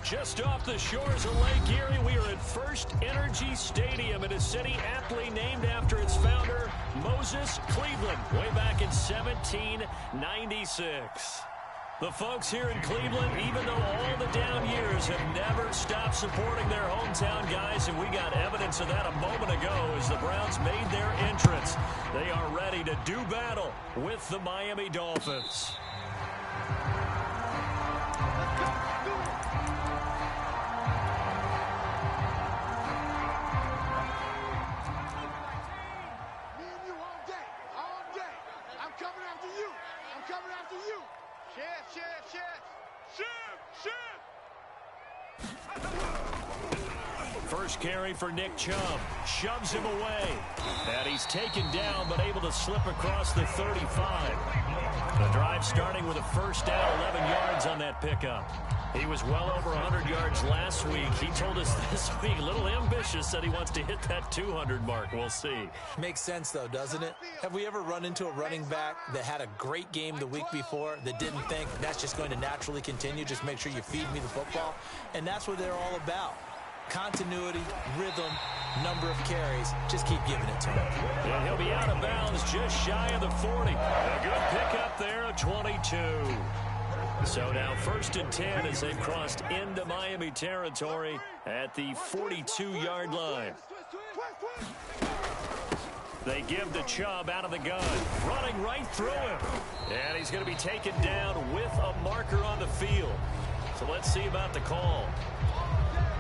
Just off the shores of Lake Erie, we are at First Energy Stadium in a city aptly named after its founder, Moses Cleveland, way back in 1796. The folks here in Cleveland, even though all the down years, have never stopped supporting their hometown guys, and we got evidence of that a moment ago as the Browns made their entrance. They are ready to do battle with the Miami Dolphins. First carry for Nick Chubb. Shoves him away. And he's taken down, but able to slip across the 35. The drive starting with a first down, 11 yards on that pickup. He was well over 100 yards last week. He told us this week, a little ambitious, said he wants to hit that 200 mark. We'll see. Makes sense, though, doesn't it? Have we ever run into a running back that had a great game the week before that didn't think that's just going to naturally continue? Just make sure you feed me the football. And that's what they're all about. Continuity, rhythm, number of carries. Just keep giving it to him. And he'll be out of bounds just shy of the 40. A good pickup there, a 22. So now 1st and 10 as they've crossed into Miami territory at the 42-yard line. They give the Chubb out of the gun, running right through him. And he's going to be taken down with a marker on the field. So let's see about the call.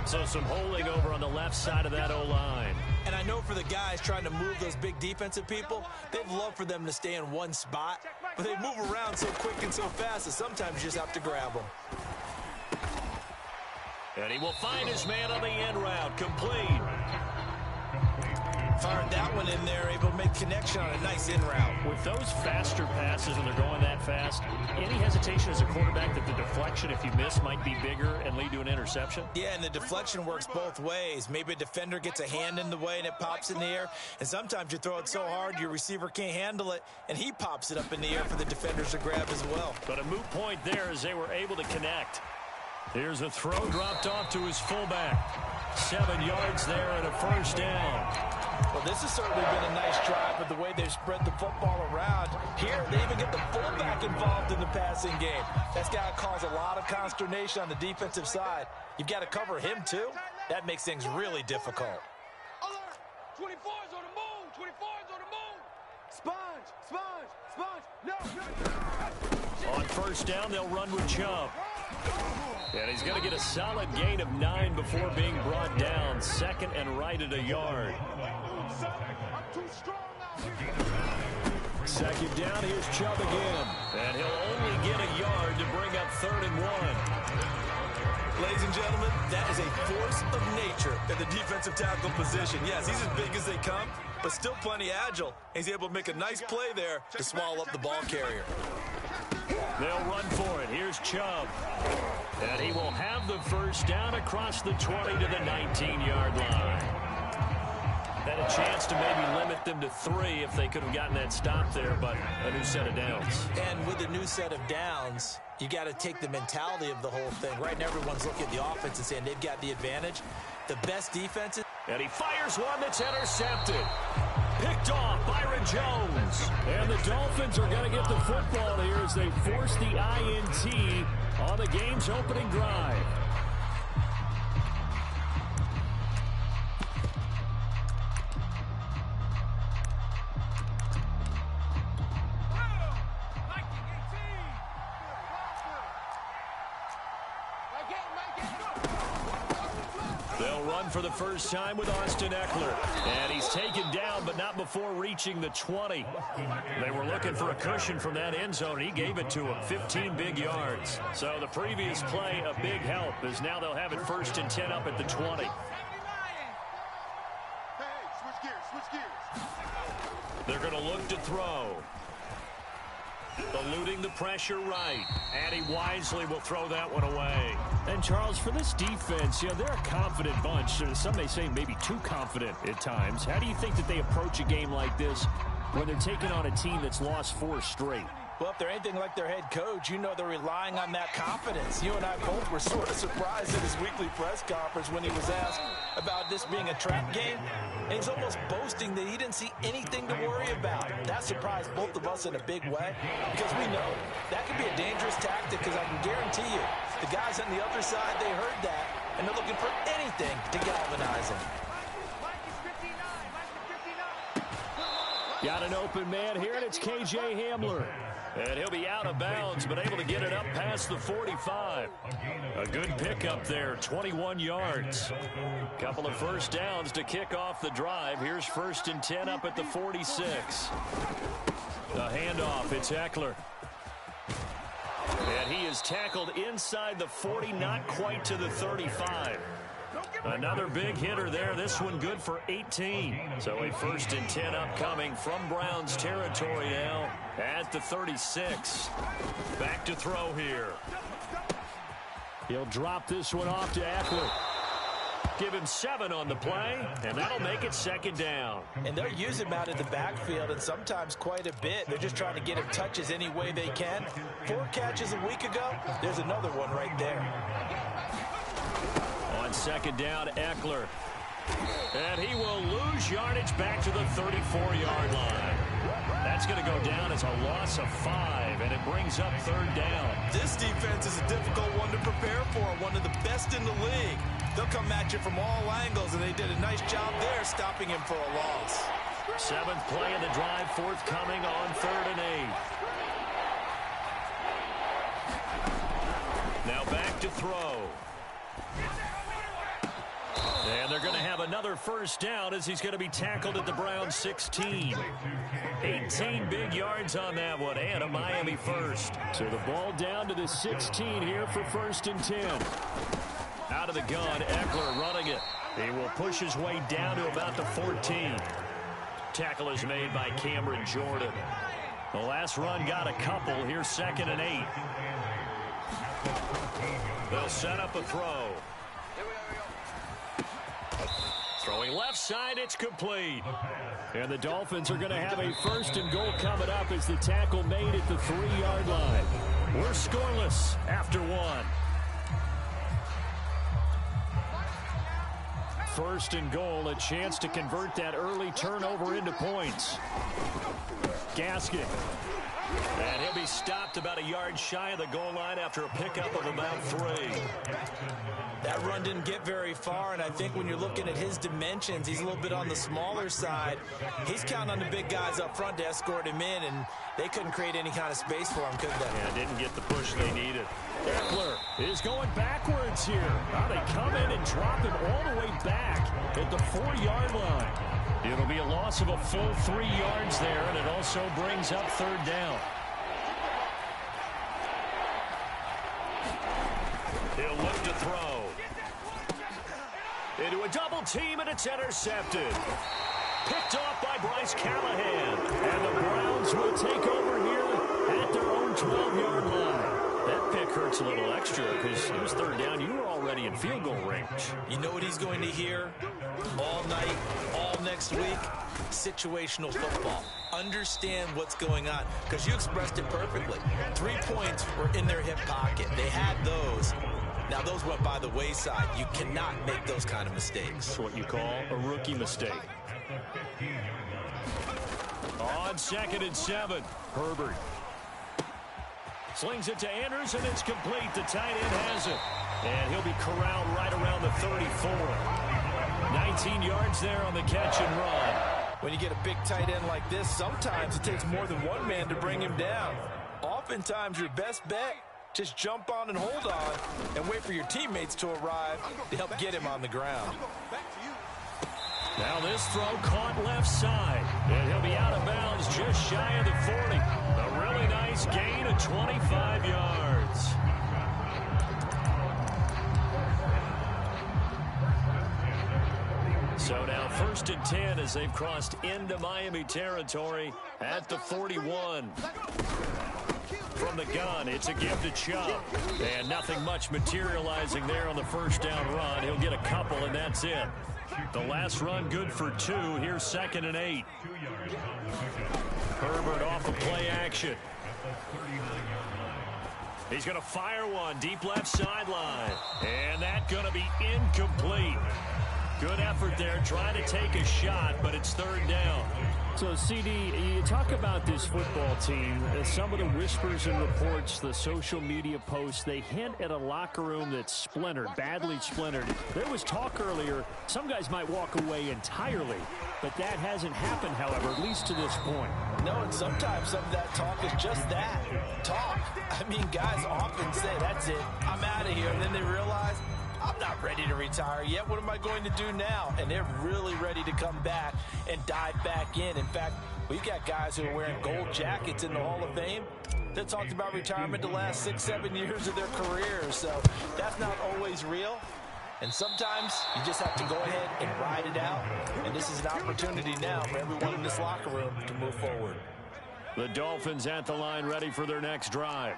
So some holding over on the left side of that O-line. And I know for the guys trying to move those big defensive people, they'd love for them to stay in one spot. But they move around so quick and so fast that sometimes you just have to grab them. And he will find his man on the end route, complete. Fired that one in there, able to make connection on a nice in route. With those faster passes and they're going that fast, any hesitation as a quarterback that the deflection, if you miss, might be bigger and lead to an interception? Yeah, and the deflection works both ways. Maybe a defender gets a hand in the way and it pops in the air. And sometimes you throw it so hard your receiver can't handle it, and he pops it up in the air for the defenders to grab as well. But a moot point there as they were able to connect. Here's a throw dropped off to his fullback. 7 yards there and a first down. Well, this has certainly been a nice drive, but the way they've spread the football around. Here, they even get the fullback involved in the passing game. That's got to cause a lot of consternation on the defensive side. You've got to cover him, too. That makes things really difficult. Alert! 24's on the move! 24's on the move! Sponge! Sponge! Sponge! No! On first down, they'll run with Chubb. And he's going to get a solid gain of 9 before being brought down. 2nd and right at a yard. Second down, here's Chubb again. And he'll only get a yard to bring up 3rd and 1. Ladies and gentlemen, that is a force of nature at the defensive tackle position. Yes, he's as big as they come, but still plenty agile. He's able to make a nice play there to swallow up the ball carrier. They'll run for it. Here's Chubb. And he will have the first down across the 20 to the 19-yard line. Had a chance to maybe limit them to 3 if they could have gotten that stop there, but a new set of downs. And with a new set of downs, you got to take the mentality of the whole thing. Right now, everyone's looking at the offense and saying they've got the advantage. The best defense is... And he fires one that's intercepted. Picked off Byron Jones. And the Dolphins are going to get the football here as they force the INT on the game's opening drive. They'll run for the first time with Austin Eckler. And he's taken down, but not before reaching the 20. They were looking for a cushion from that end zone. He gave it to him, 15 big yards. So the previous play, a big help, as now they'll have it 1st and 10 up at the 20. They're going to look to throw. Eluding the pressure right. And he wisely will throw that one away. And, Charles, for this defense, you know, they're a confident bunch. Some may say maybe too confident at times. How do you think that they approach a game like this when they're taking on a team that's lost 4 straight? Well, if they're anything like their head coach, you know they're relying on that confidence. You and I both were sort of surprised at his weekly press conference when he was asked about this being a trap game. And he's almost boasting that he didn't see anything to worry about. That surprised both of us in a big way because we know that could be a dangerous tactic because I can guarantee you the guys on the other side, they heard that, and they're looking for anything to galvanize him. Got an open man here, and it's K.J. Hamler. And he'll be out of bounds, but able to get it up past the 45. A good pickup there, 21 yards. Couple of first downs to kick off the drive. Here's 1st and 10 up at the 46. The handoff, it's Ekeler. And he is tackled inside the 40, not quite to the 35. Another big hitter there. This one good for 18. So a 1st and 10 upcoming from Browns territory now at the 36. Back to throw here. He'll drop this one off to Ekeler. Give him 7 on the play, and that'll make it 2nd down. And they'll use him out of the backfield, and sometimes quite a bit. They're just trying to get him touches any way they can. 4 catches a week ago. There's another one right there. On 2nd down, Ekeler. And he will lose yardage back to the 34-yard line. That's going to go down as a loss of 5, and it brings up 3rd down. This defense is a difficult one to prepare for, one of the best in the league. They'll come at you from all angles, and they did a nice job there stopping him for a loss. 7th play of the drive, forthcoming on 3rd and 8. Now back to throw. And they're going to have another 1st down as he's going to be tackled at the Browns 16. 18 big yards on that one, and a Miami 1st. So the ball down to the 16 here for 1st and 10. Out of the gun, Ekeler running it. He will push his way down to about the 14. Tackle is made by Cameron Jordan. The last run got a couple. Here's 2nd and 8. They'll set up a throw. Throwing left side, it's complete. And the Dolphins are going to have a 1st and goal coming up as the tackle made at the 3-yard line. We're scoreless after 1. 1st and goal, a chance to convert that early turnover into points. Gaskin. And he'll be stopped about a yard shy of the goal line after a pickup of about 3. That run didn't get very far, and I think when you're looking at his dimensions, he's a little bit on the smaller side. He's counting on the big guys up front to escort him in, and they couldn't create any kind of space for him, could they? Yeah, didn't get the push they needed. Ekeler is going backwards here. Now they come in and drop him all the way back at the 4-yard line. It'll be a loss of a full 3 yards there, and it also brings up 3rd down. He'll look to throw. Into a double team, and it's intercepted. Picked off by Bryce Callahan. And the Browns will take over here at their own 12-yard line. That pick hurts a little extra because it was 3rd down. You were already in field goal range. You know what he's going to hear all night, all next week? Situational football. Understand what's going on, because you expressed it perfectly. 3 points were in their hip pocket. They had those. Now, those went by the wayside. You cannot make those kind of mistakes. That's what you call a rookie mistake. On 2nd and 7, Herbert. Slings it to Andrews, and it's complete. The tight end has it. And he'll be corralled right around the 34. 19 yards there on the catch and run. When you get a big tight end like this, sometimes it takes more than one man to bring him down. Oftentimes, your best bet, just jump on and hold on and wait for your teammates to arrive to help get him on the ground. Now this throw caught left side. And he'll be out of bounds just shy of the 40. A really nice gain of 25 yards. So now 1st and 10 as they've crossed into Miami territory at the 41. From the gun, it's a give to Chubb. And nothing much materializing there on the 1st down run. He'll get a couple, and that's it. The last run good for 2. Here's 2nd and 8. Herbert off of play action. He's going to fire one deep left sideline. And that's going to be incomplete. Good effort there, trying to take a shot, but it's third down. So, CD, you talk about this football team, some of the whispers and reports, the social media posts, they hint at a locker room that's splintered, badly splintered. There was talk earlier, some guys might walk away entirely, but that hasn't happened, however, at least to this point. No, and sometimes some of that talk is just that, talk. I mean, guys often say, that's it, I'm out of here, and then they realize, I'm not ready to retire yet. What am I going to do now? And they're really ready to come back and dive back in. In fact, we've got guys who are wearing gold jackets in the Hall of Fame that talked about retirement the last 6-7 years of their careers. So that's not always real. And sometimes you just have to go ahead and ride it out. And this is an opportunity now for everyone in this locker room to move forward. The Dolphins at the line, ready for their next drive.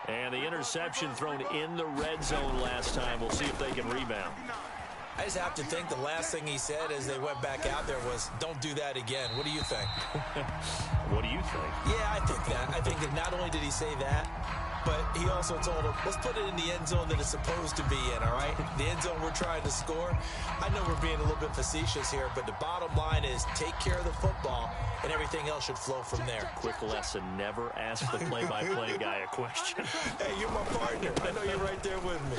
And the interception thrown in the red zone last time. We'll see if they can rebound. I just have to think the last thing he said as they went back out there was, don't do that again. What do you think? What do you think? Yeah, I think that. I think that not only did he say that, but he also told him, let's put it in the end zone that it's supposed to be in, all right? The end zone we're trying to score. I know we're being a little bit facetious here, but the bottom line is take care of the football, and everything else should flow from there. Quick lesson, never ask the play-by-play guy a question. Hey, you're my partner. I know you're right there with me.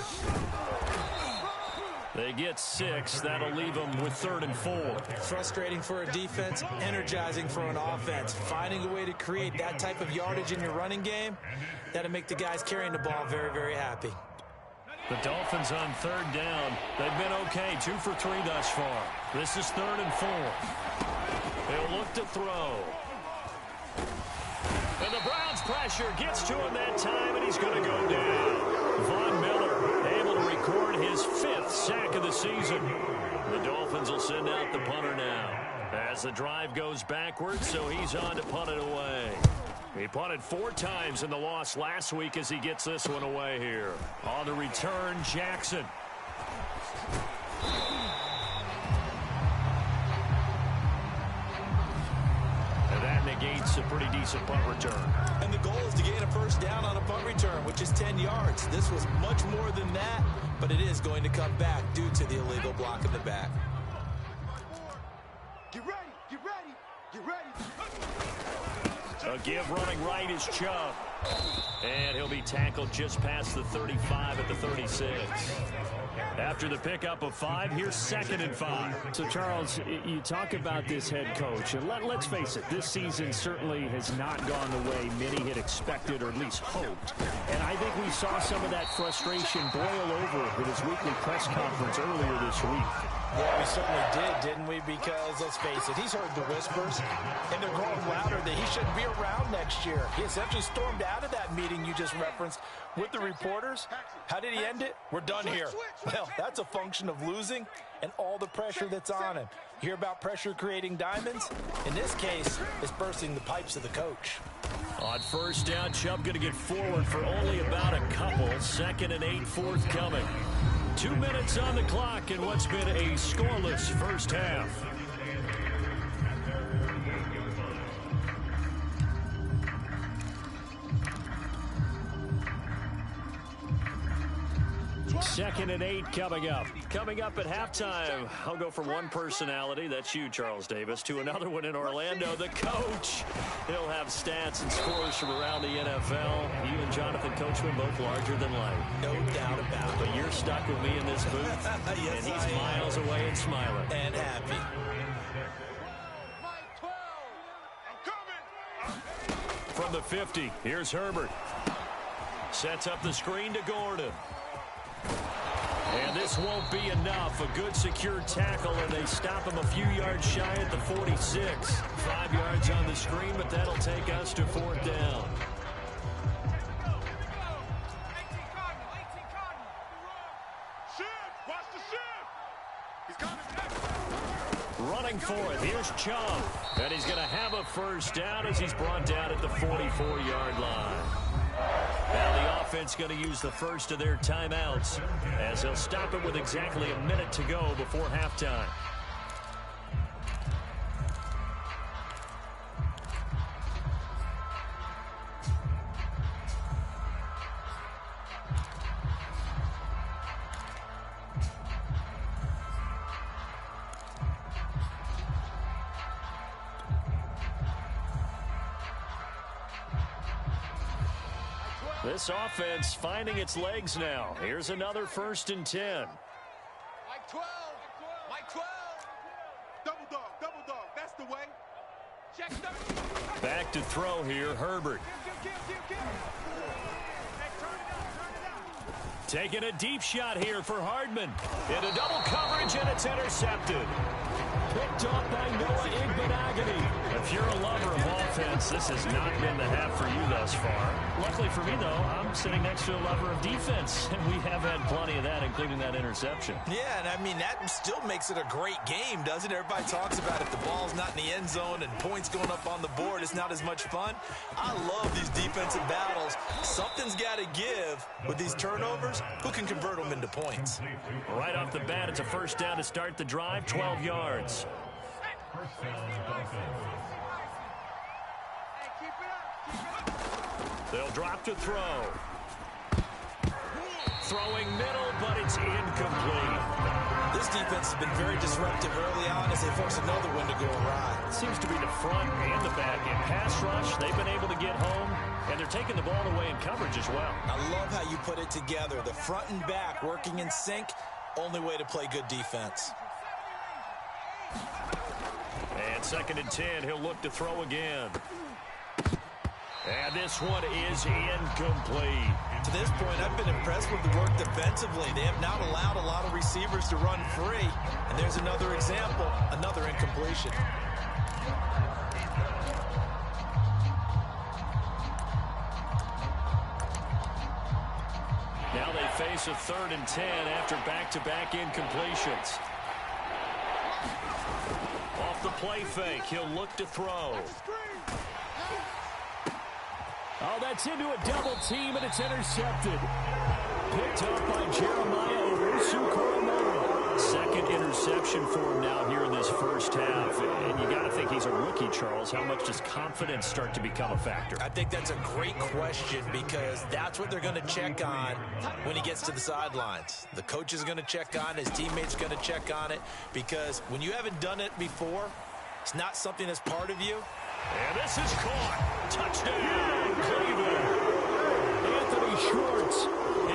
They get 6. That'll leave them with 3rd and 4. Frustrating for a defense, energizing for an offense. Finding a way to create that type of yardage in your running game, that'll make the guys carrying the ball very, very happy. The Dolphins on 3rd down. They've been okay, 2 for 3 thus far. This is 3rd and 4. They'll look to throw. And the Browns pressure gets to him that time, and he's going to go down. Von Miller able to record his 5th sack of the season. The Dolphins will send out the punter now as the drive goes backwards, so he's on to punt it away. He punted 4 times in the loss last week as he gets this one away here. On the return, Jackson. And that negates a pretty decent punt return. And the goal is to gain a first down on a punt return, which is 10 yards. This was much more than that, but it is going to come back due to the illegal block in the back. Get ready, get ready, get ready. A give running right is Chubb. And he'll be tackled just past the 35 at the 36. After the pickup of 5, here's 2nd and 5. So, Charles, you talk about this head coach, and let's face it, this season certainly has not gone the way many had expected or at least hoped. And I think we saw some of that frustration boil over at his weekly press conference earlier this week. Yeah, we certainly did, didn't we? Because, let's face it, he's heard the whispers, and they're growing louder that he shouldn't be around next year. He essentially stormed out of that meeting you just referenced with the reporters. How did he end it? We're done here. Well, that's a function of losing and all the pressure that's on him. You hear about pressure creating diamonds? In this case, it's bursting the pipes of the coach. On 1st down, Chubb going to get forward for only about a couple. 2nd and 8 forthcoming. 2 minutes on the clock in what's been a scoreless first half. Second and 8 coming up. Coming up at halftime, I'll go from one personality, that's you, Charles Davis, to another one in Orlando, the coach. He'll have stats and scores from around the NFL. You and Jonathan Coachman both larger than life. No doubt about it. But you're stuck with me in this booth, Yes, and he's miles away and smiling. And happy. Mike 12, I'm coming. From the 50, here's Herbert. Sets up the screen to Gordon. And this won't be enough. A good secure tackle, and they stop him a few yards shy at the 46. 5 yards on the screen, but that'll take us to 4th down. 18 Cardinal. Shift, watch the shift. He's coming. Running for it, here's Chubb. And he's going to have a first down as he's brought down at the 44-yard line. Now the offense going to use the first of their timeouts as they'll stop it with exactly a minute to go before halftime. This offense finding its legs now. Here's another 1st and 10. Mike 12. Mike 12. Double dog. That's the way. Check 30. Back to throw here, Herbert. Taking a deep shot here for Hardman. Into double coverage, and it's intercepted. Picked off by Noah Igbenogany. If you're a lover of offense, this has not been the half for you thus far. Luckily for me, though, I'm sitting next to a lover of defense, and we have had plenty of that, including that interception. Yeah, and I mean, that still makes it a great game, doesn't it? Everybody talks about if the ball's not in the end zone and points going up on the board, it's not as much fun. I love these defensive battles. Something's got to give with these turnovers. Who can convert them into points? Right off the bat, it's a 1st down to start the drive, 12 yards. They'll drop to throw. Throwing middle, but it's incomplete. This defense has been very disruptive early on as they force another one to go awry. It seems to be the front and the back. In pass rush, they've been able to get home, and they're taking the ball away in coverage as well. I love how you put it together. The front and back working in sync, only way to play good defense. And 2nd and 10, he'll look to throw again. And this one is incomplete. To this point, I've been impressed with the work defensively. They have not allowed a lot of receivers to run free. And there's another example, another incompletion. Now they face a 3rd and 10 after back-to-back incompletions. Off the play fake, he'll look to throw. Oh, that's into a double team, and it's intercepted. Picked up by Jeremiah Owusu-Koramoah. 2nd interception for him now here in this 1st half. And you got to think he's a rookie, Charles. How much does confidence start to become a factor? I think that's a great question because that's what they're going to check on when he gets to the sidelines. The coach is going to check on, his teammates are going to check on it, because when you haven't done it before, it's not something that's part of you. And this is caught. Touchdown, Cleveland. Anthony Schwartz,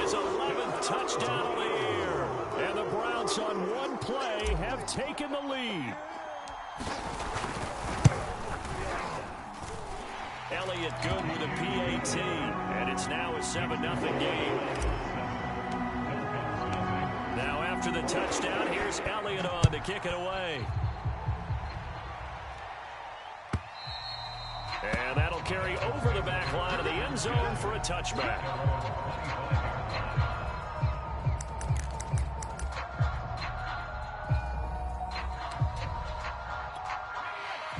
his 11th touchdown of the year. And the Browns on one play have taken the lead. Elliott good with a PAT. And it's now a 7-0 game. Now after the touchdown, here's Elliott on to kick it away. And that'll carry over the back line of the end zone for a touchback.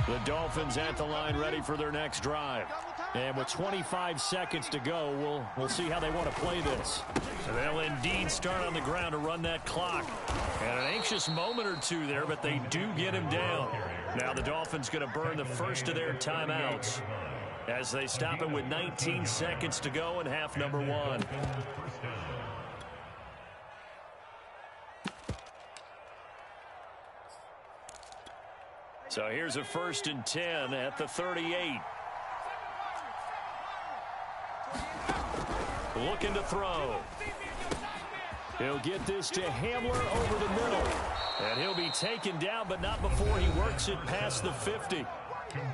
The Dolphins at the line ready for their next drive. And with 25 seconds to go, we'll see how they want to play this. And they'll indeed start on the ground to run that clock. And an anxious moment or two there, but they do get him down. Now the Dolphins going to burn the first of their timeouts as they stop it with 19 seconds to go in half number 1. So here's a 1st and 10 at the 38. Looking to throw. He'll get this to Hamler over the middle. And he'll be taken down, but not before he works it past the 50.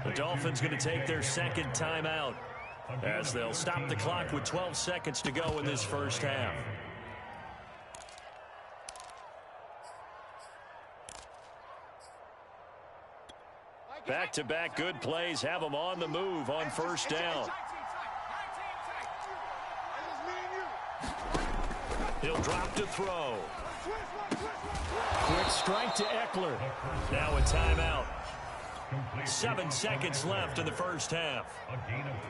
The Dolphins going to take their 2nd timeout as they'll stop the clock with 12 seconds to go in this 1st half. Back-to-back good plays have them on the move on 1st down. He'll drop to throw. Quick strike to Eckler. Now a timeout. 7 seconds left in the 1st half.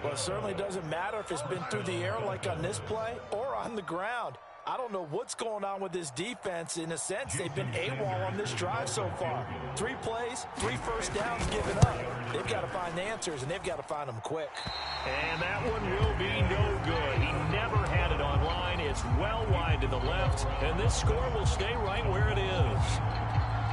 Well, it certainly doesn't matter if it's been through the air like on this play or on the ground. I don't know what's going on with this defense. In a sense, they've been AWOL on this drive so far. 3 plays, 3 first downs given up. They've got to find the answers, and they've got to find them quick. And that one will be no good. He never had it online. It's well wide to the left, and this score will stay right where it is.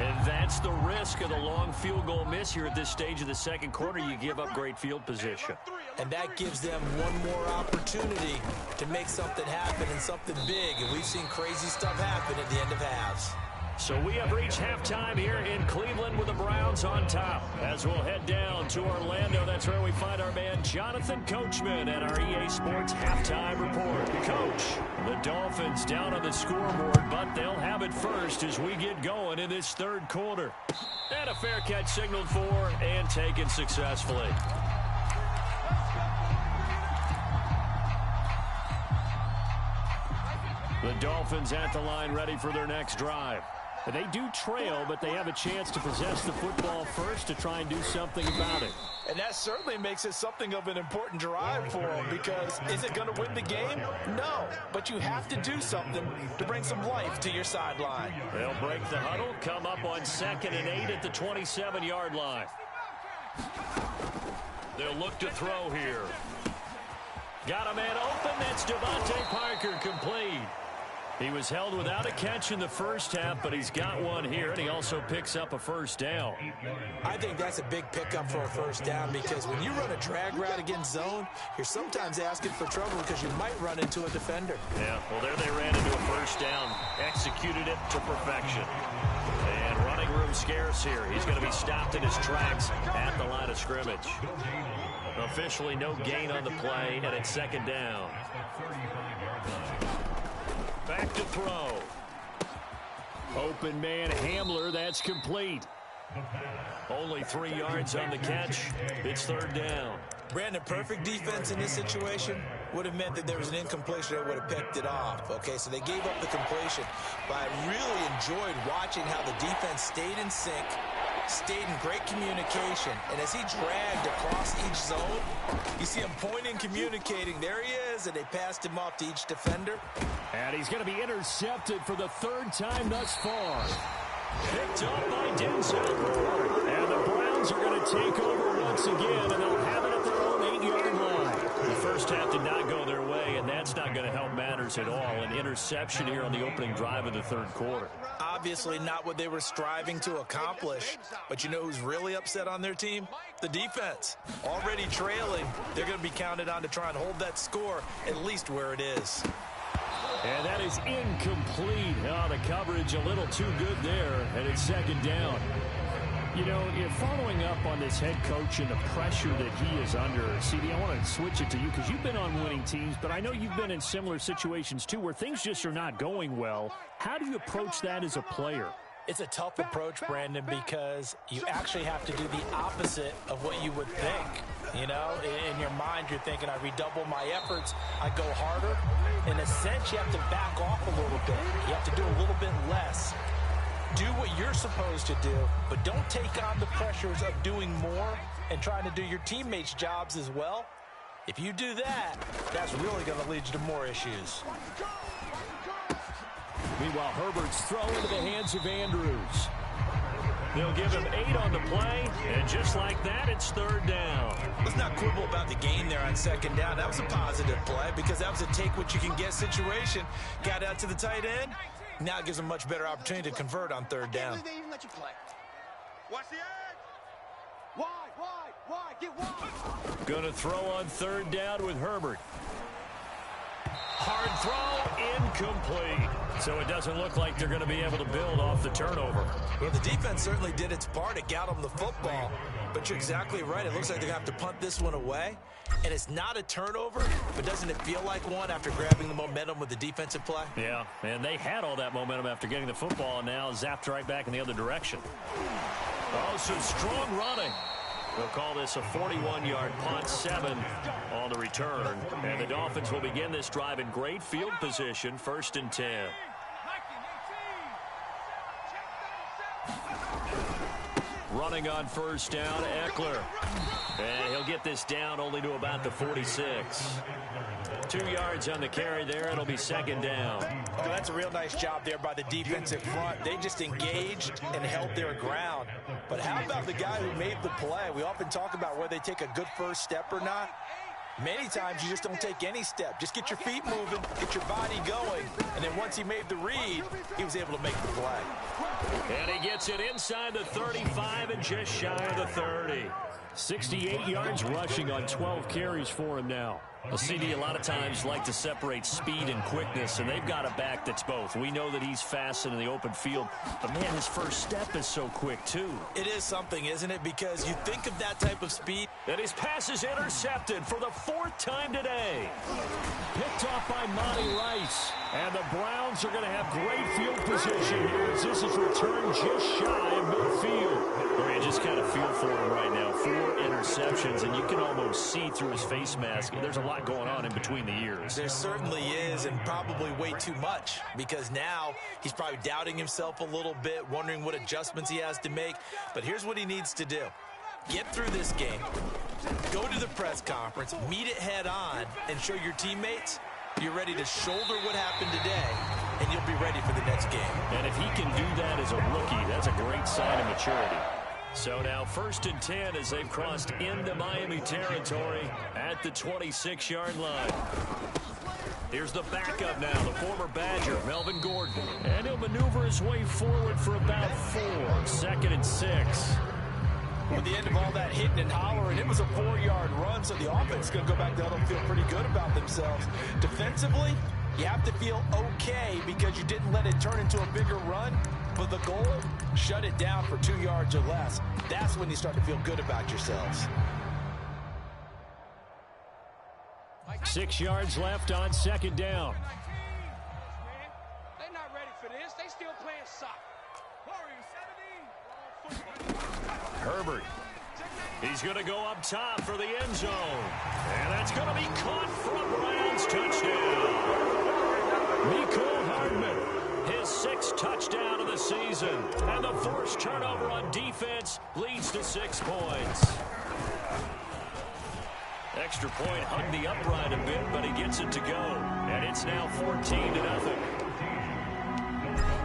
And that's the risk of the long field goal miss here at this stage of the second quarter. You give up great field position. And that gives them one more opportunity to make something happen and something big. And we've seen crazy stuff happen at the end of halves. So we have reached halftime here in Cleveland with the Browns on top. As we'll head down to Orlando, that's where we find our man Jonathan Coachman at our EA Sports Halftime Report. Coach, the Dolphins down on the scoreboard, but they'll have it first as we get going in this third quarter. And a fair catch signaled for and taken successfully. The Dolphins at the line ready for their next drive. They do trail, but they have a chance to possess the football first to try and do something about it. And that certainly makes it something of an important drive for them, because is it going to win the game? No, but you have to do something to bring some life to your sideline. They'll break the huddle, come up on 2nd and 8 at the 27-yard line. They'll look to throw here. Got a man open. That's Devontae Parker, complete. He was held without a catch in the first half, but he's got one here, and he also picks up a first down. I think that's a big pickup for a first down, because when you run a drag route against zone, you're sometimes asking for trouble because you might run into a defender. Yeah, well, there they ran into a first down, executed it to perfection. And running room scarce here. He's going to be stopped in his tracks at the line of scrimmage. Officially no gain on the play, and it's 2nd down. Back to throw. Open man Hamler, that's complete. Only 3 yards on the catch. It's 3rd down. Brandon, perfect defense in this situation would have meant that there was an incompletion that would have picked it off. Okay, so they gave up the completion. But I really enjoyed watching how the defense stayed in sync, stayed in great communication, and as he dragged across each zone, you see him pointing, communicating. There he is, and they passed him off to each defender. And he's going to be intercepted for the 3rd time thus far. Picked up by Denzel Ward. And the Browns are going to take over once again, and they'll have it at their own 8-yard line. The first half did not go their way, and that's not going to help matters at all. An interception here on the opening drive of the 3rd quarter. Obviously not what they were striving to accomplish. But you know who's really upset on their team? The defense. Already trailing, they're going to be counted on to try and hold that score at least where it is. And that is incomplete. Oh, the coverage a little too good there, and it's 2nd down. You know, you're following up on this head coach and the pressure that he is under. CD, I want to switch it to you because you've been on winning teams, but I know you've been in similar situations too where things just are not going well. How do you approach that as a player? It's a tough approach, Brandon, because you actually have to do the opposite of what you would think. You know, in your mind, you're thinking, I redouble my efforts, I go harder. In a sense, you have to back off a little bit. You have to do a little bit less. Do what you're supposed to do, but don't take on the pressures of doing more and trying to do your teammates' jobs as well. If you do that, that's really going to lead you to more issues. Meanwhile, Herbert's throw into the hands of Andrews. They'll give him 8 on the play, and just like that, it's 3rd down. Let's not quibble about the gain there on 2nd down. That was a positive play because that was a take-what-you-can-get situation. Got out to the tight end. Now it gives them a much better opportunity to convert on 3rd down. They even let you play. Watch the edge. Wide, get wide. Going to throw on 3rd down with Herbert. Hard throw, incomplete. So it doesn't look like they're going to be able to build off the turnover. Well, the defense certainly did its part. It got them the football. But you're exactly right. It looks like they're going to have to punt this one away. And it's not a turnover, but doesn't it feel like one after grabbing the momentum with the defensive play? Yeah, and they had all that momentum after getting the football, and now zapped right back in the other direction. Oh, some strong running. They'll call this a 41-yard punt, 7 on the return. And the Dolphins will begin this drive in great field position, 1st and 10. Running on 1st down, Eckler. And he'll get this down only to about the 46. 2 yards on the carry there. It'll be 2nd down. Oh, that's a real nice job there by the defensive front. They just engaged and held their ground. But how about the guy who made the play? We often talk about whether they take a good first step or not. Many times you just don't take any step. Just get your feet moving, get your body going, and then once he made the read, he was able to make the play. And he gets it inside the 35 and just shy of the 30. 68 yards rushing on 12 carries for him now. A CD a lot of times like to separate speed and quickness, and they've got a back that's both. We know that he's fast in the open field, but, man, his first step is so quick, too. It is something, isn't it? Because you think of that type of speed. And his pass is intercepted for the 4th time today. Picked off by Monty Rice. And the Browns are going to have great field position here as this is returned just shy of midfield. Or you just kind of feel for him right now. 4 interceptions, and you can almost see through his face mask. There's a lot going on in between the ears. There certainly is, and probably way too much, because now he's probably doubting himself a little bit, wondering what adjustments he has to make. But here's what he needs to do. Get through this game, go to the press conference, meet it head on, and show your teammates you're ready to shoulder what happened today, and you'll be ready for the next game. And if he can do that as a rookie, that's a great sign of maturity. So now 1st and 10 as they've crossed into Miami territory at the 26-yard line. Here's the backup now, the former Badger, Melvin Gordon. And he'll maneuver his way forward for about 4. 2nd and 6. At the end of all that hitting and hollering, it was a 4-yard run, so the offense is going to go back down and feel pretty good about themselves. Defensively, you have to feel okay because you didn't let it turn into a bigger run. But the goal, shut it down for 2 yards or less. That's when you start to feel good about yourselves. 6 yards left on 2nd down. They're not ready for this. They still playing soccer. Herbert. He's going to go up top for the end zone. And that's going to be caught from Browns. Touchdown. Mecole Hardman. His 6th touchdown of the season. And the forced turnover on defense leads to 6 points. Extra point hugged the upright a bit, but he gets it to go. And it's now 14-0.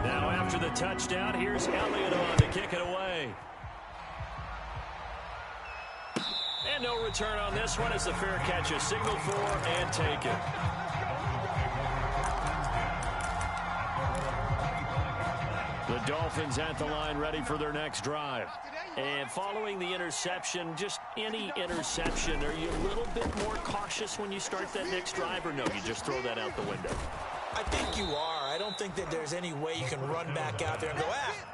Now after the touchdown, here's Elliott on to kick it away. And no return on this one as the fair catch is signaled for and taken. The Dolphins at the line ready for their next drive. And following the interception, just any interception, are you a little bit more cautious when you start that next drive, or no, you just throw that out the window? I think you are. I don't think that there's any way you can run back out there and go,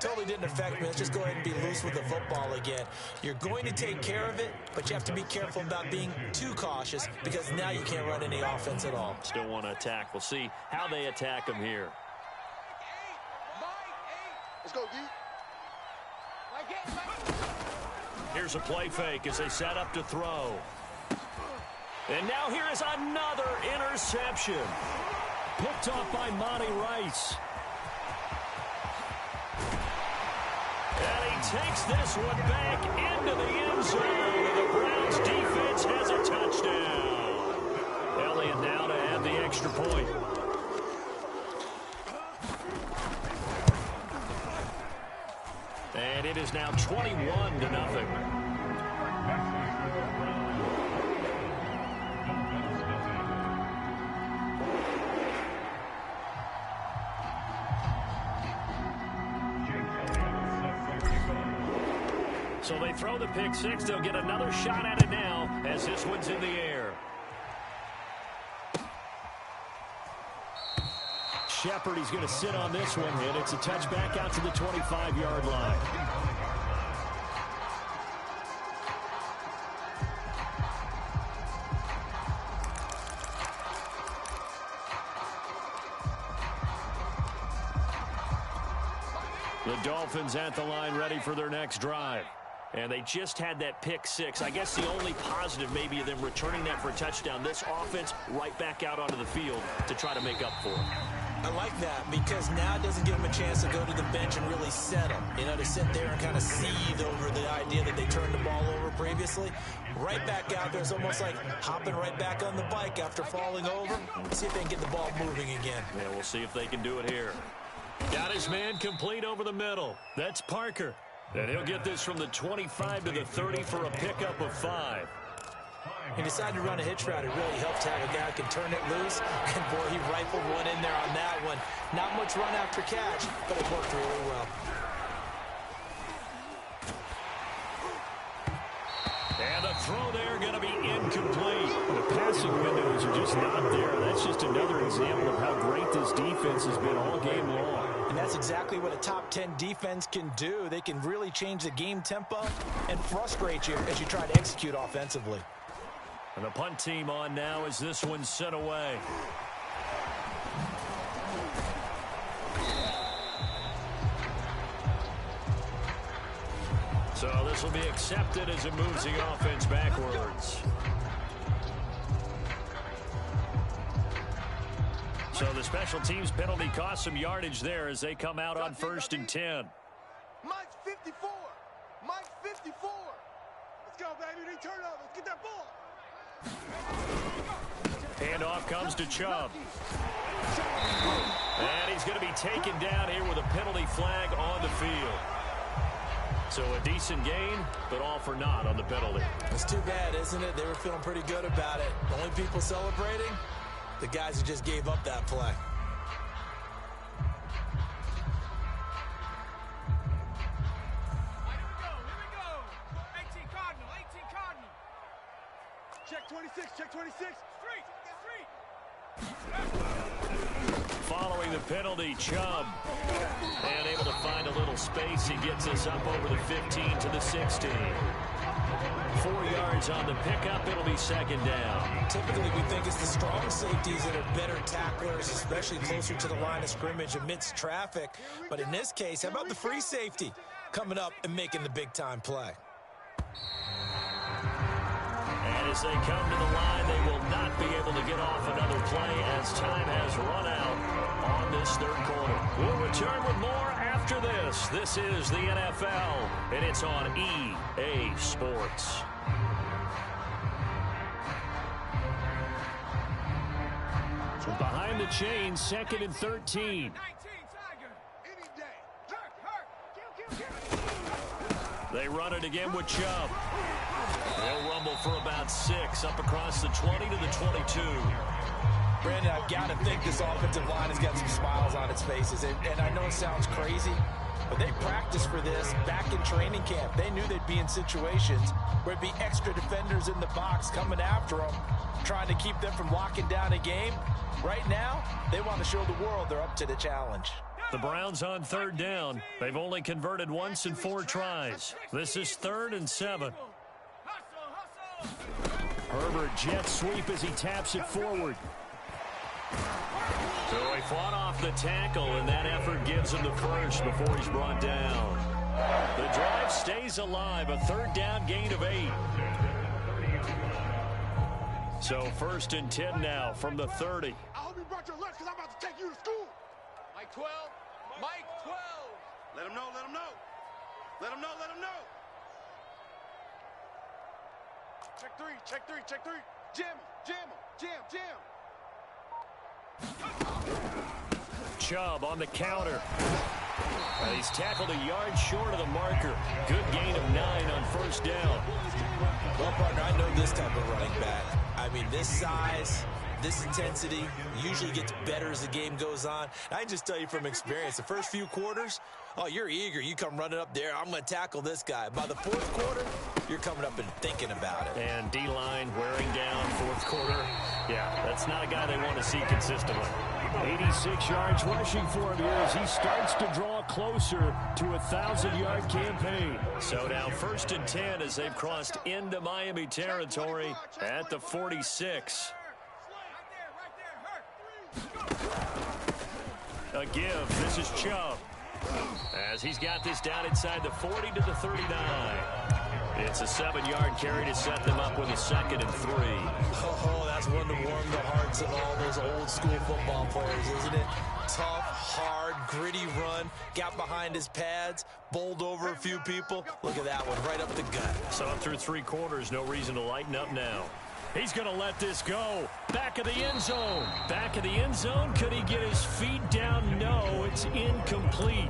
totally didn't affect me. Let's just go ahead and be loose with the football again. You're going to take care of it, but you have to be careful about being too cautious because now you can't run any offense at all. Still want to attack. We'll see how they attack him here. Let's go, D. Here's a play fake as they set up to throw. And now here is another interception. Picked off by Monty Rice. And he takes this one back into the end zone. The Browns defense has a touchdown. Elliott now to add the extra point. And it is now 21-0. So they throw the pick six. They'll get another shot at it now as this one's in the air. Shepard, he's going to sit on this one, and it's a touchback out to the 25-yard line. The Dolphins at the line ready for their next drive. And they just had that pick six. I guess the only positive maybe of them returning that for a touchdown. This offense right back out onto the field to try to make up for it. I like that because now it doesn't give them a chance to go to the bench and really settle. You know, to sit there and kind of seethe over the idea that they turned the ball over previously. Right back out there is almost like hopping right back on the bike after falling over. See if they can get the ball moving again. Yeah, we'll see if they can do it here. Got his man complete over the middle. That's Parker. And he'll get this from the 25 to the 30 for a pickup of 5. He decided to run a hitch route. It really helps to have a guy who can turn it loose. And, boy, he rifled one in there on that one. Not much run after catch, but it worked really well. And the throw there going to be incomplete. The passing windows are just not there. That's just another example of how great this defense has been all game long. And that's exactly what a top 10 defense can do. They can really change the game tempo and frustrate you as you try to execute offensively. And the punt team on now as this one's sent away. So this will be accepted as it moves the offense backwards. So the special teams penalty cost some yardage there as they come out on 1st and 10. Mike's 54. Mike's 54. Let's go, baby. They turn over. Let's get that ball. Handoff comes to Chubb. And he's going to be taken down here with a penalty flag on the field. So a decent gain, but all for naught on the penalty. It's too bad, isn't it? They were feeling pretty good about it. The only people celebrating, the guys who just gave up that play. Here we go. 18 Cardinal, 18 Cardinal. Check 26, check 26. Following the penalty, Chubb. And able to find a little space. He gets us up over the 15 to the 16. 4 yards on the pickup. It'll be 2nd down. Typically, we think it's the strong safeties that are better tacklers, especially closer to the line of scrimmage amidst traffic. But in this case, how about the free safety coming up and making the big-time play? And as they come to the line, they will not be able to get off another play as time has run out on this 3rd quarter. We'll return with more after this. This is the NFL, and it's on EA Sports. Behind the chains, 2nd and 13. They run it again with Chubb. They'll rumble for about 6 up across the 20 to the 22. Brandon, I've got to think this offensive line has got some smiles on its faces. And I know it sounds crazy, but they practiced for this back in training camp. They knew they'd be in situations where it'd be extra defenders in the box coming after them, trying to keep them from locking down a game. Right now, they want to show the world they're up to the challenge. The Browns on 3rd down. They've only converted once in 4 tries. This is 3rd and 7. Herbert jet sweep as he taps it forward. So he fought off the tackle, and that effort gives him the first before he's brought down. The drive stays alive, a 3rd down gain of 8. So 1st and 10 now from the 30. I hope you brought your lunch because I'm about to take you to school. Mike 12. Mike 12. Let him know, let him know. Let him know, let him know. Check 3, check 3, check 3. Jam him, jam him, jam, jam. Chubb on the counter. He's tackled a yard short of the marker. Good gain of 9 on 1st down. Well, partner, I know this type of running back. I mean, this size, this intensity usually gets better as the game goes on. I can just tell you from experience, the first few quarters, oh, you're eager. You come running up there, I'm going to tackle this guy. By the 4th quarter, you're coming up and thinking about it. And D-line wearing down 4th quarter. Yeah, that's not a guy they want to see consistently. 86 yards rushing for him here as he starts to draw closer to a 1,000-yard campaign. So now 1st and 10 as they've crossed into Miami territory at the 46. A give. This is Chubb. As he's got this down inside the 40 to the 39. It's a 7-yard carry to set them up with a 2nd and 3. Oh, that's one to warm the hearts of all those old school football players, isn't it? Tough, hard, gritty run. Got behind his pads, bowled over a few people. Look at that one, right up the gut. So up through 3 quarters, no reason to lighten up now. He's going to let this go. Back of the end zone. Back of the end zone. Could he get his feet down? No, it's incomplete.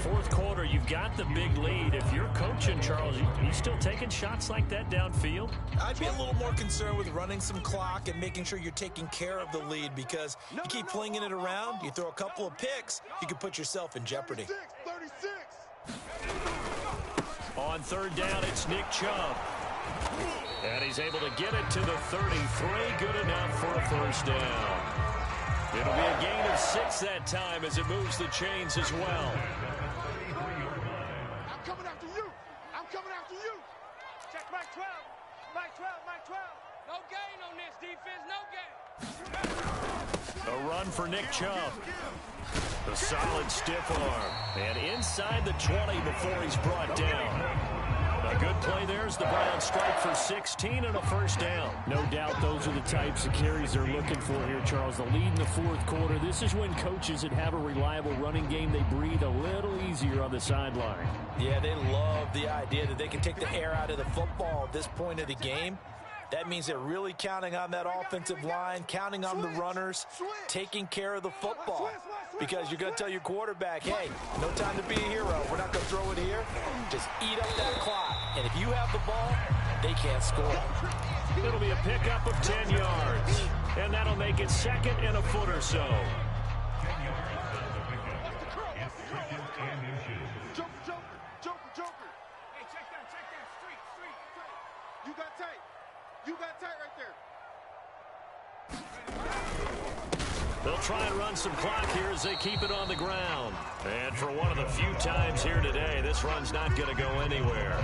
Fourth quarter, you've got the big lead. If you're coaching, Charles, you still taking shots like that downfield? I'd be a little more concerned with running some clock and making sure you're taking care of the lead, because you keep flinging it around, you throw a couple of picks, you could put yourself in jeopardy. 36. On third down, it's Nick Chubb. And he's able to get it to the 33. Good enough for a first down. It'll be a gain of 6 that time as it moves the chains as well. I'm coming after you. I'm coming after you. Check Mike 12. Mike 12, Mike 12. No gain on this defense, no gain. A run for Nick Chubb. A solid stiff arm. And inside the 20 before he's brought down. A good play there as the Browns strike for 16 and a first down. No doubt those are the types of carries they're looking for here, Charles. The lead in the fourth quarter. This is when coaches that have a reliable running game, they breathe a little easier on the sideline. Yeah, they love the idea that they can take the air out of the football at this point of the game. That means they're really counting on that offensive line, counting on the runners, taking care of the football. Because you're going to tell your quarterback, hey, no time to be a hero. We're not going to throw it here. Just eat up that clock. And if you have the ball, they can't score. It'll be a pickup of 10 yards. And that'll make it second and a foot or so. Joker. Hey, check that. Street. You got tight. Right there. They'll try and run some clock here as they keep it on the ground. And for one of the few times here today, this run's not going to go anywhere.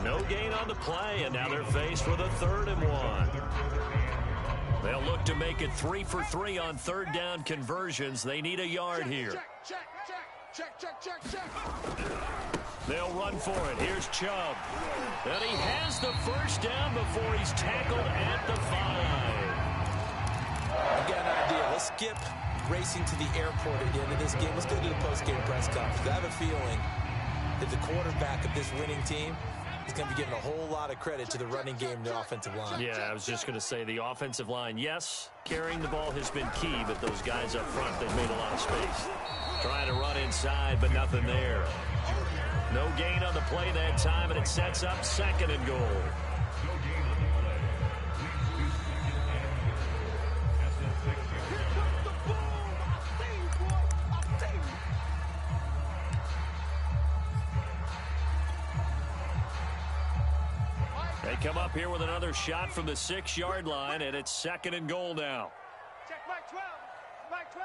No gain on the play, and now they're faced with a 3rd and 1. They'll look to make it 3 for 3 on third down conversions. They need a yard here. Check. They'll run for it. Here's Chubb. And he has the first down before he's tackled at the 5. I've got an idea. Let's skip racing to the airport at the end of this game. Let's go to the post-game press conference. I have a feeling that the quarterback of this winning team is going to be giving a whole lot of credit to the running game and the offensive line. Yeah, I was just going to say the offensive line, yes, carrying the ball has been key, but those guys up front, they've made a lot of space. Trying to run inside, but nothing there. No gain on the play that time, and it sets up 2nd and goal. They come up here with another shot from the 6-yard line, and it's 2nd and goal now. Check Mike 12. Mike 12.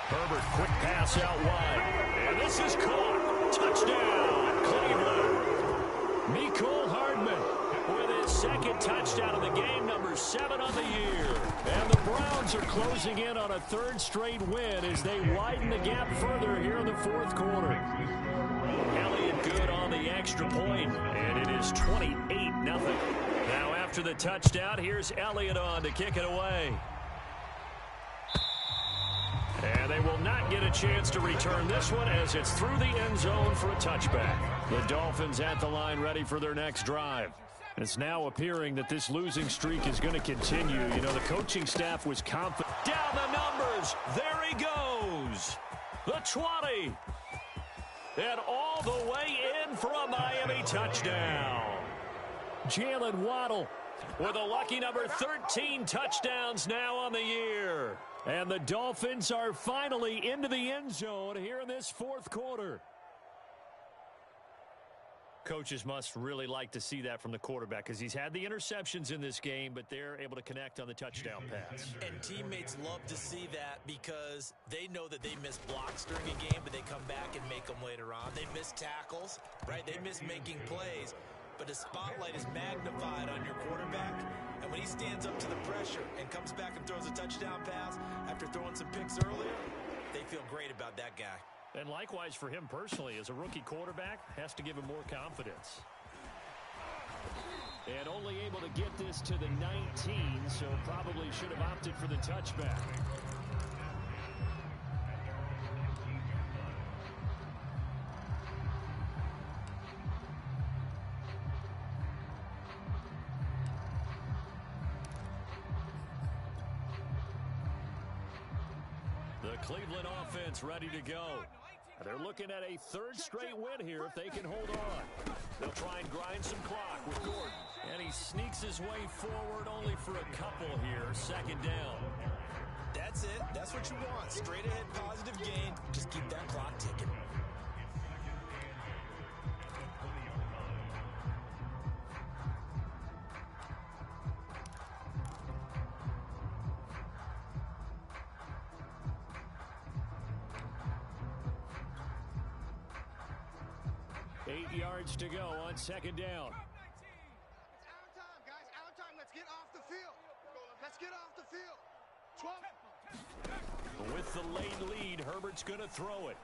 Herbert, quick pass out wide. And this is caught. Touchdown, Cleveland. Mecole Hardman with his 2nd touchdown of the game, number 7 on the year. And the Browns are closing in on a 3rd straight win as they widen the gap further here in the fourth quarter. Elliott good on the extra point, and it is 28-0. Now after the touchdown, here's Elliott on to kick it away. And they will not get a chance to return this one as it's through the end zone for a touchback. The Dolphins at the line ready for their next drive. It's now appearing that this losing streak is going to continue. You know, the coaching staff was confident. Down the numbers. There he goes. The 20. And all the way in for a Miami touchdown. Jalen Waddle with a lucky number 13 touchdowns now on the year. And the Dolphins are finally into the end zone here in this fourth quarter. Coaches must really like to see that from the quarterback because he's had the interceptions in this game, but they're able to connect on the touchdown pass. And teammates love to see that because they know that they miss blocks during a game, but they come back and make them later on. They miss tackles, right? They miss making plays. But the spotlight is magnified on your quarterback, and when he stands up to the pressure and comes back and throws a touchdown pass after throwing some picks earlier, they feel great about that guy. And likewise for him personally, as a rookie quarterback, has to give him more confidence. And only able to get this to the 19, so probably should have opted for the touchback. The Cleveland offense ready to go. They're looking at a third straight win here if they can hold on. They'll try and grind some clock with Gordon. And he sneaks his way forward only for a couple here. Second down. That's it. That's what you want. Straight ahead positive gain. Just keep that clock ticking. Yards to go on second down. It's our time, guys. Our time. Let's get off the field. Let's get off the field. 12. With the late lead, Herbert's going to throw it.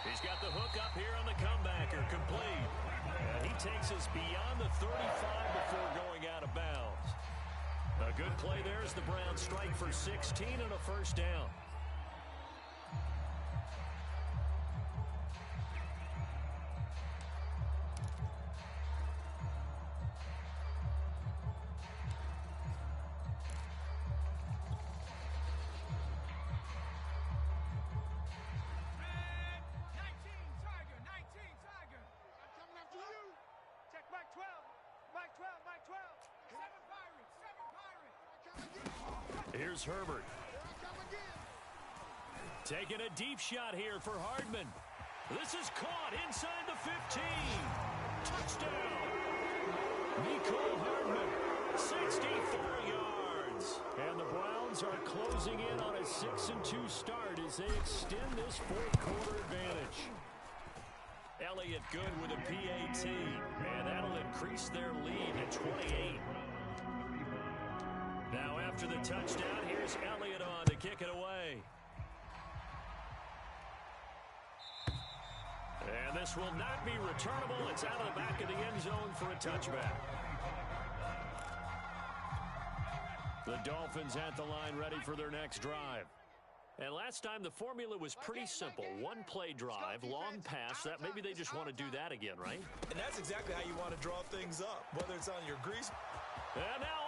He's got the hook up here on the comebacker, complete. And he takes us beyond the 35 before going out of bounds. A good play there as the Browns strike for 16 and a first down. Here's Herbert. Taking a deep shot here for Hardman. This is caught inside the 15. Touchdown. Mecole Hardman, 64 yards. And the Browns are closing in on a 6-2 start as they extend this fourth quarter advantage. Elliott good with a PAT. And that'll increase their lead to 28. Now after the touchdown, here's Elliott on to kick it away. And this will not be returnable. It's out of the back of the end zone for a touchback. The Dolphins at the line ready for their next drive. And last time the formula was pretty simple. One play drive, long pass. That maybe they just want to do that again, right? And that's exactly how you want to draw things up, whether it's on your grease. And now